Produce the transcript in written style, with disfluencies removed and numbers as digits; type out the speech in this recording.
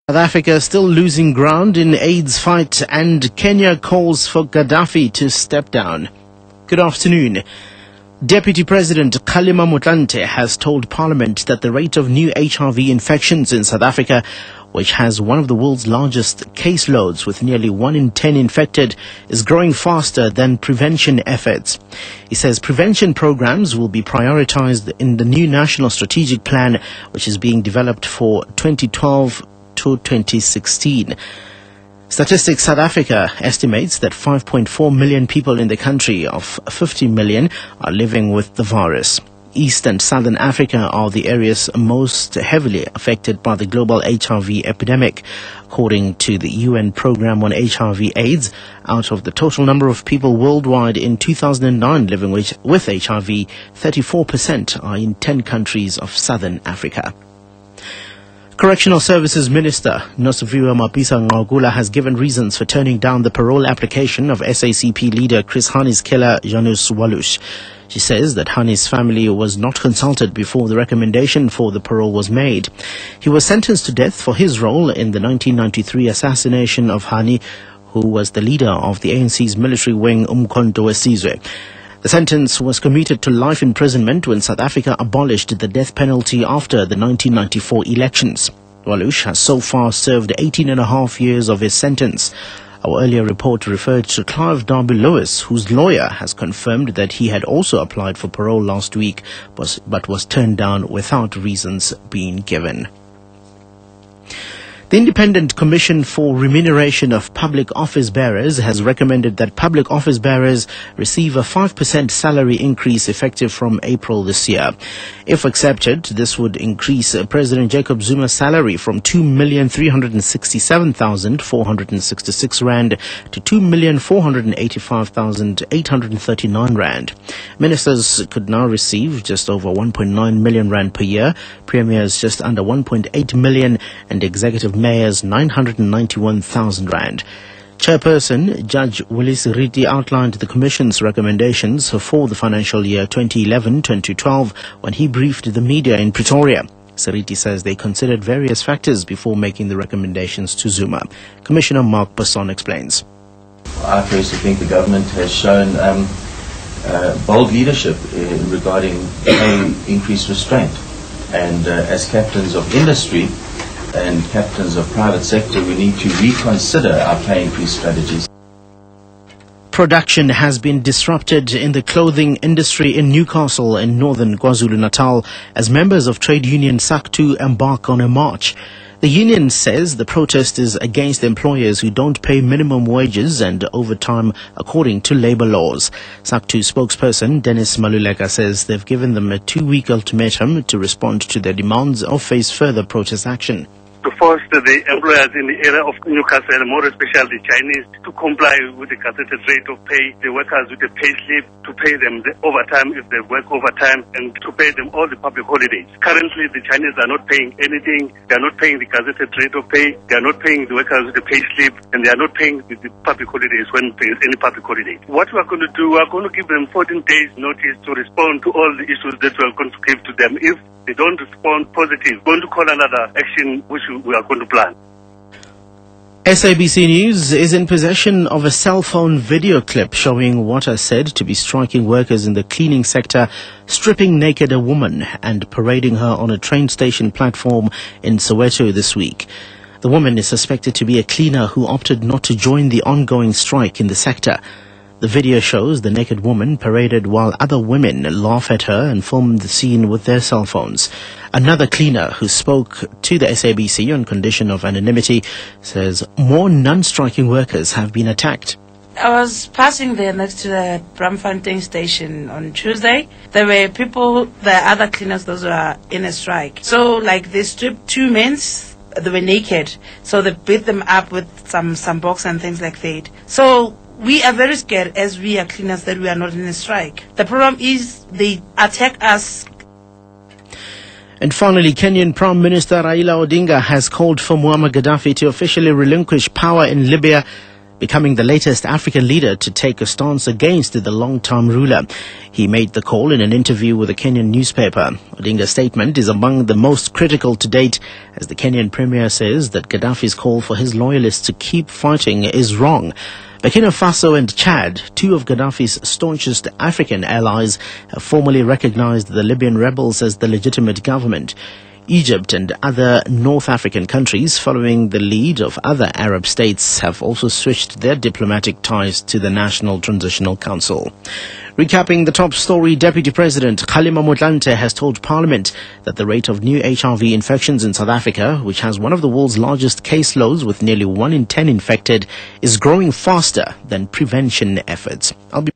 South Africa still losing ground in AIDS fight, and Kenya calls for Gaddafi to step down. Good afternoon. Deputy President Kgalema Motlanthe has told Parliament that the rate of new HIV infections in South Africa, which has one of the world's largest caseloads with nearly 1 in 10 infected, is growing faster than prevention efforts. He says prevention programs will be prioritized in the new National Strategic Plan, which is being developed for 2012 to 2016. Statistics South Africa estimates that 5.4 million people in the country of 50 million are living with the virus. East and Southern Africa are the areas most heavily affected by the global HIV epidemic. According to the UN Programme on HIV/AIDS, out of the total number of people worldwide in 2009 living with HIV, 34% are in 10 countries of Southern Africa. Correctional Services Minister Nosiviwe Mapisa-Nqakula has given reasons for turning down the parole application of SACP leader Chris Hani's killer Janus Walush. She says that Hani's family was not consulted before the recommendation for the parole was made. He was sentenced to death for his role in the 1993 assassination of Hani, who was the leader of the ANC's military wing Umkhonto weSizwe. The sentence was commuted to life imprisonment when South Africa abolished the death penalty after the 1994 elections. Walush has so far served 18 and a half years of his sentence. Our earlier report referred to Clive Darby-Lewis, whose lawyer has confirmed that he had also applied for parole last week, but was turned down without reasons being given. The Independent Commission for Remuneration of Public Office Bearers has recommended that public office bearers receive a 5% salary increase effective from April this year. If accepted, this would increase President Jacob Zuma's salary from 2,367,466 rand to 2,485,839 rand. Ministers could now receive just over 1.9 million rand per year, premiers just under 1.8 million, and executive mayors 991,000 rand. Chairperson Judge Willis Riti outlined the Commission's recommendations for the financial year 2011-2012 when he briefed the media in Pretoria. Seriti says they considered various factors before making the recommendations to Zuma. Commissioner Mark Basson explains. I personally think the government has shown bold leadership regarding pay increase restraint. And as captains of industry and captains of private sector, we need to reconsider our pay increase strategies. Production has been disrupted in the clothing industry in Newcastle in northern KwaZulu-Natal as members of trade union SACTU embark on a march. The union says the protest is against employers who don't pay minimum wages and overtime according to labour laws. SACTU spokesperson Dennis Maluleka says they've given them a 2-week ultimatum to respond to their demands or face further protest action. To force the employers in the area of Newcastle, more especially the Chinese, to comply with the gazetted rate of pay, the workers with the pay slip, to pay them the overtime if they work overtime, and to pay them all the public holidays. Currently, the Chinese are not paying anything. They are not paying the gazetted rate of pay. They are not paying the workers with the pay slip, and they are not paying the public holidays when there is any public holiday. What we are going to do, we are going to give them 14 days notice to respond to all the issues that we are going to give to them. If they don't respond positive, we're going to call another action which we are going to plan. SABC News is in possession of a cell phone video clip showing what are said to be striking workers in the cleaning sector stripping naked a woman and parading her on a train station platform in Soweto this week. The woman is suspected to be a cleaner who opted not to join the ongoing strike in the sector. The video shows the naked woman paraded while other women laugh at her and film the scene with their cell phones. Another cleaner who spoke to the SABC on condition of anonymity says more non-striking workers have been attacked. I was passing there next to the Bramfontein station on Tuesday. There were people, the other cleaners, those who are in a strike. So they stripped 2 men. They were naked. So they beat them up with some box and things like that. So we are very scared as we are cleaners that we are not in a strike. The problem is they attack us. And finally, Kenyan Prime Minister Raila Odinga has called for Muammar Gaddafi to officially relinquish power in Libya becoming the latest African leader to take a stance against the long-term ruler. He made the call in an interview with a Kenyan newspaper. Odinga's statement is among the most critical to date, as the Kenyan premier says that Gaddafi's call for his loyalists to keep fighting is wrong. Burkina Faso and Chad, two of Gaddafi's staunchest African allies, have formally recognized the Libyan rebels as the legitimate government. Egypt and other North African countries, following the lead of other Arab states, have also switched their diplomatic ties to the National Transitional Council. Recapping the top story, Deputy President Kgalema Motlanthe has told Parliament that the rate of new HIV infections in South Africa, which has one of the world's largest caseloads with nearly 1 in 10 infected, is growing faster than prevention efforts. I'll be